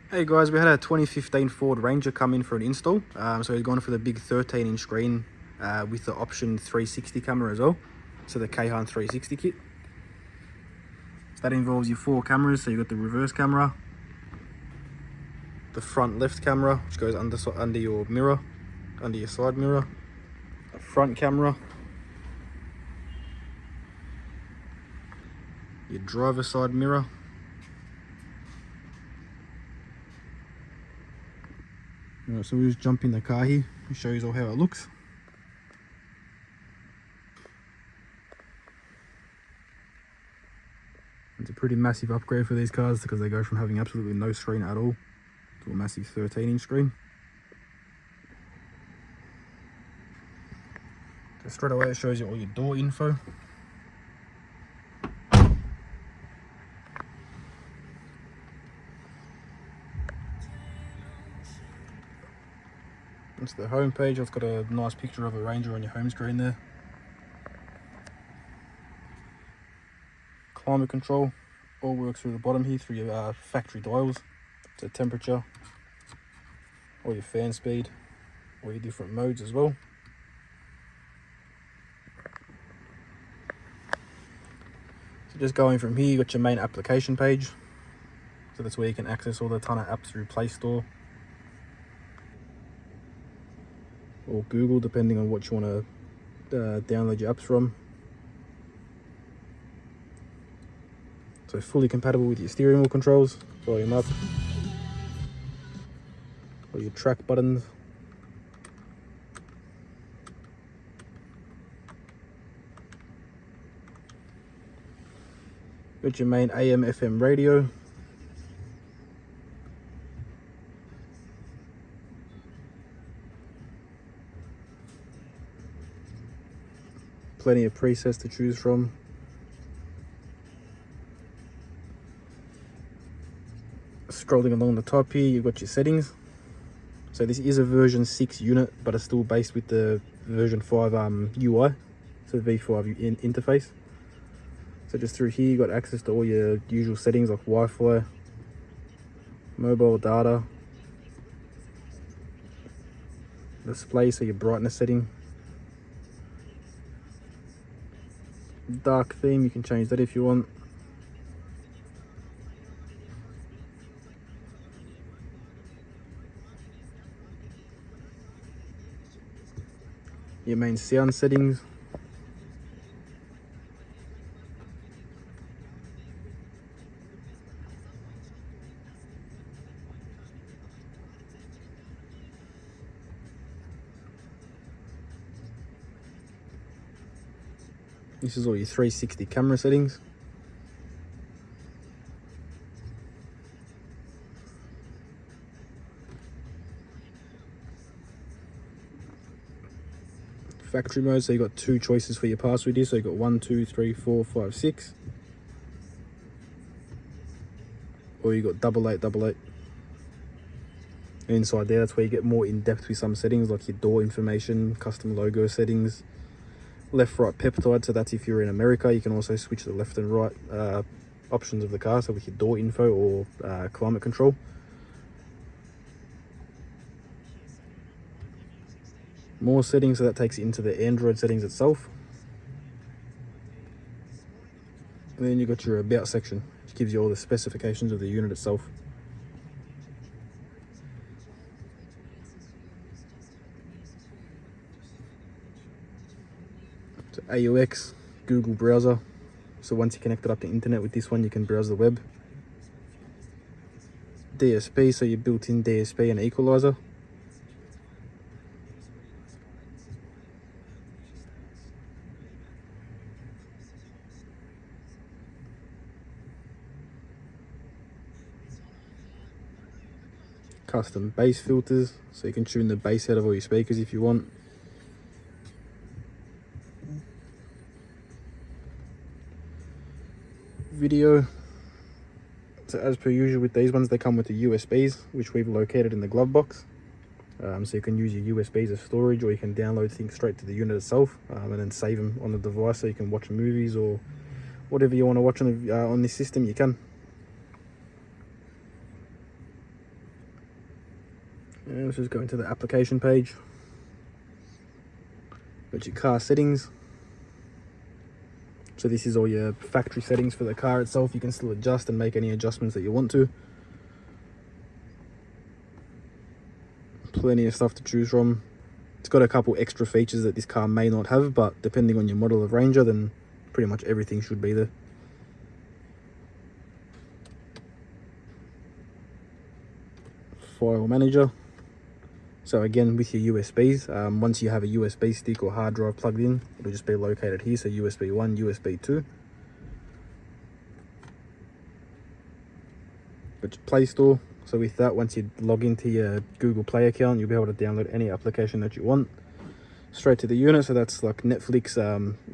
Hey guys, we had a 2015 Ford Ranger come in for an install. So we've gone for the big 13-inch screen with the option 360 camera as well. So the Kayhan 360 kit. So that involves your 4 cameras. So you've got the reverse camera, the front left camera, which goes under your mirror, under your side mirror, a front camera, your driver side mirror, Alright, so we'll just jump in the car here and show you all how it looks. It's a pretty massive upgrade for these cars because they go from having absolutely no screen at all to a massive 13-inch screen. So straight away it shows you all your door info. It's the home page. It's got a nice picture of a Ranger on your home screen there. Climate control all works through the bottom here through your factory dials. So temperature, all your fan speed, all your different modes as well. So just going from here, you got your main application page. So that's where you can access all the ton of apps through Play Store or Google, depending on what you want to download your apps from. So fully compatible with your steering wheel controls, volume up, all your track buttons. Got your main AM FM radio. Plenty of presets to choose from. Scrolling along the top here, you've got your settings. So this is a version 6 unit, but it's still based with the version 5 UI, so the V5 interface. So just through here, you've got access to all your usual settings like Wi-Fi, mobile data, display, so your brightness setting. Dark theme, you can change that if you want. Your main sound settings. This is all your 360 camera settings. Factory mode, so you got 2 choices for your password here. So you got 1, 2, 3, 4, 5, 6, or you got 8888. And inside there, that's where you get more in depth with some settings like your door information, custom logo settings, left right peptide. So that's if you're in America. You can also switch the left and right options of the car, so with your door info or climate control. More settings, so that takes you into the Android settings itself. And then you've got your about section, which gives you all the specifications of the unit itself. So AUX, Google browser. So once you connect it up to internet with this one, you can browse the web. DSP, so your built-in DSP and equalizer. Custom bass filters, so you can tune the bass out of all your speakers if you want. Video, so as per usual with these ones, they come with the USBs, which we've located in the glove box. So you can use your USBs as storage, or you can download things straight to the unit itself and then save them on the device, so you can watch movies or whatever you want to watch on this system, you can. And let's just go into the application page. Got your car settings. So this is all your factory settings for the car itself. You can still adjust and make any adjustments that you want to. Plenty of stuff to choose from. It's got a couple extra features that this car may not have, but depending on your model of Ranger, then pretty much everything should be there. File manager. So again, with your USBs, once you have a USB stick or hard drive plugged in, it'll just be located here. So USB 1, USB 2. Got your Play Store. So with that, once you log into your Google Play account, you'll be able to download any application that you want straight to the unit. So that's like Netflix,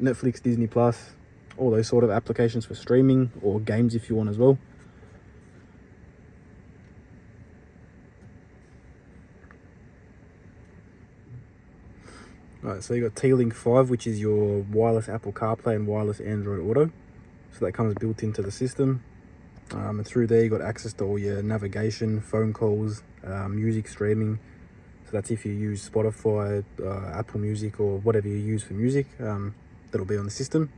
Netflix, Disney Plus, all those sort of applications for streaming, or games if you want as well. Alright, so you got T-Link 5, which is your wireless Apple CarPlay and wireless Android Auto. So that comes built into the system. And through there you got access to all your navigation, phone calls, music streaming. So that's if you use Spotify, Apple Music, or whatever you use for music, that'll be on the system.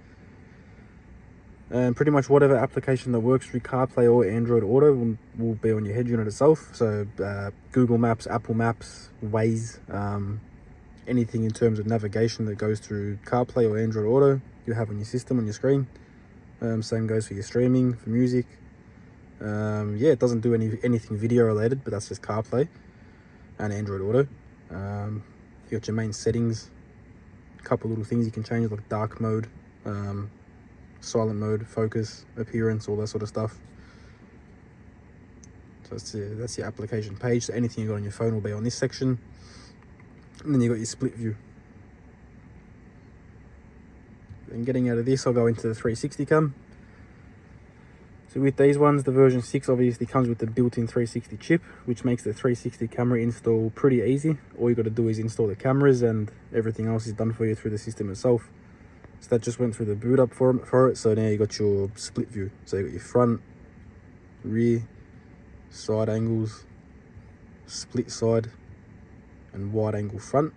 And pretty much whatever application that works through CarPlay or Android Auto will be on your head unit itself. So Google Maps, Apple Maps, Waze, anything in terms of navigation that goes through CarPlay or Android Auto, you have on your system, on your screen. Same goes for your streaming, for music. Yeah, it doesn't do anything video related, but that's just CarPlay and Android Auto. You got your main settings, a couple little things you can change, like dark mode, silent mode, focus, appearance, all that sort of stuff. So that's your application page. So anything you got on your phone will be on this section. And then you got your split view. Then getting out of this, I'll go into the 360 cam. So with these ones, the version 6 obviously comes with the built-in 360 chip, which makes the 360 camera install pretty easy. All you got to do is install the cameras, and everything else is done for you through the system itself. So that just went through the boot up for it. So now you got your split view. So you got your front, rear, side angles, split side, and wide angle front,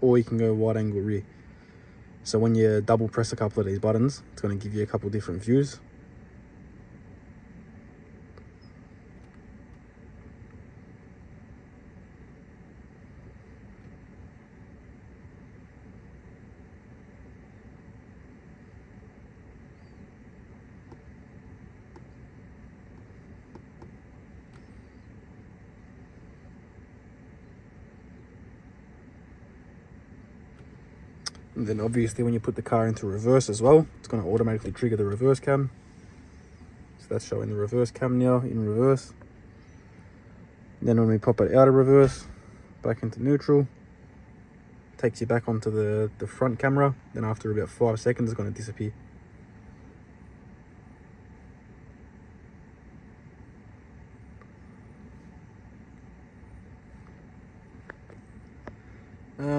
or you can go wide angle rear. So when you double press a couple of these buttons, it's going to give you a couple different views. And then obviously when you put the car into reverse as well, it's going to automatically trigger the reverse cam. So that's showing the reverse cam now in reverse. And then when we pop it out of reverse, back into neutral, takes you back onto the front camera. Then after about 5 seconds, it's going to disappear.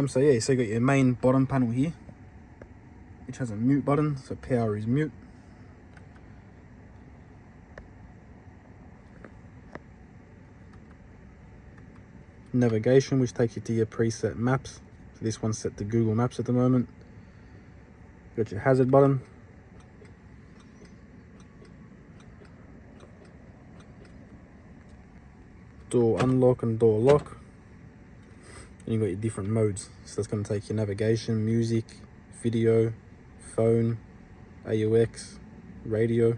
So yeah, so you got your main bottom panel here, which has a mute button, so power is mute. Navigation, which takes you to your preset maps. So this one's set to Google Maps at the moment. You got your hazard button. Door unlock and door lock. And you've got your different modes. So that's going to take your navigation, music, video, phone, AUX, radio.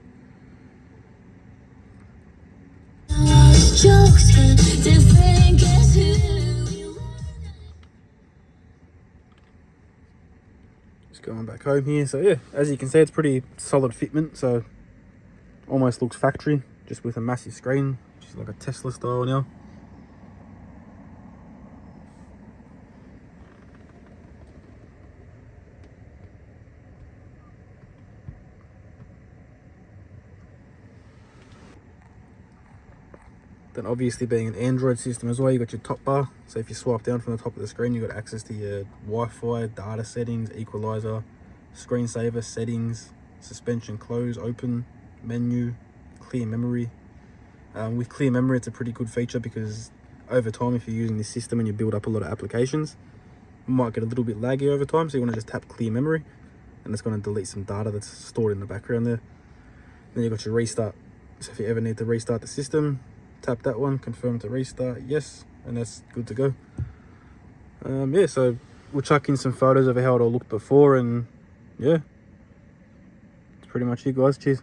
Just going back home here. So yeah, as you can see, it's pretty solid fitment. So almost looks factory, just with a massive screen, which is like a Tesla style now. Then obviously being an Android system as well, you got your top bar. So if you swipe down from the top of the screen, you got access to your Wi-Fi, data settings, equalizer, screensaver, settings, suspension close, open, menu, clear memory. With clear memory, it's a pretty good feature because over time, if you're using this system and you build up a lot of applications, it might get a little bit laggy over time. So you want to just tap clear memory, and it's going to delete some data that's stored in the background there. Then you've got your restart. So if you ever need to restart the system, tap that one, confirm to restart, yes, and that's good to go. Yeah, so we'll chuck in some photos of how it all looked before, and yeah, that's pretty much it, guys. Cheers.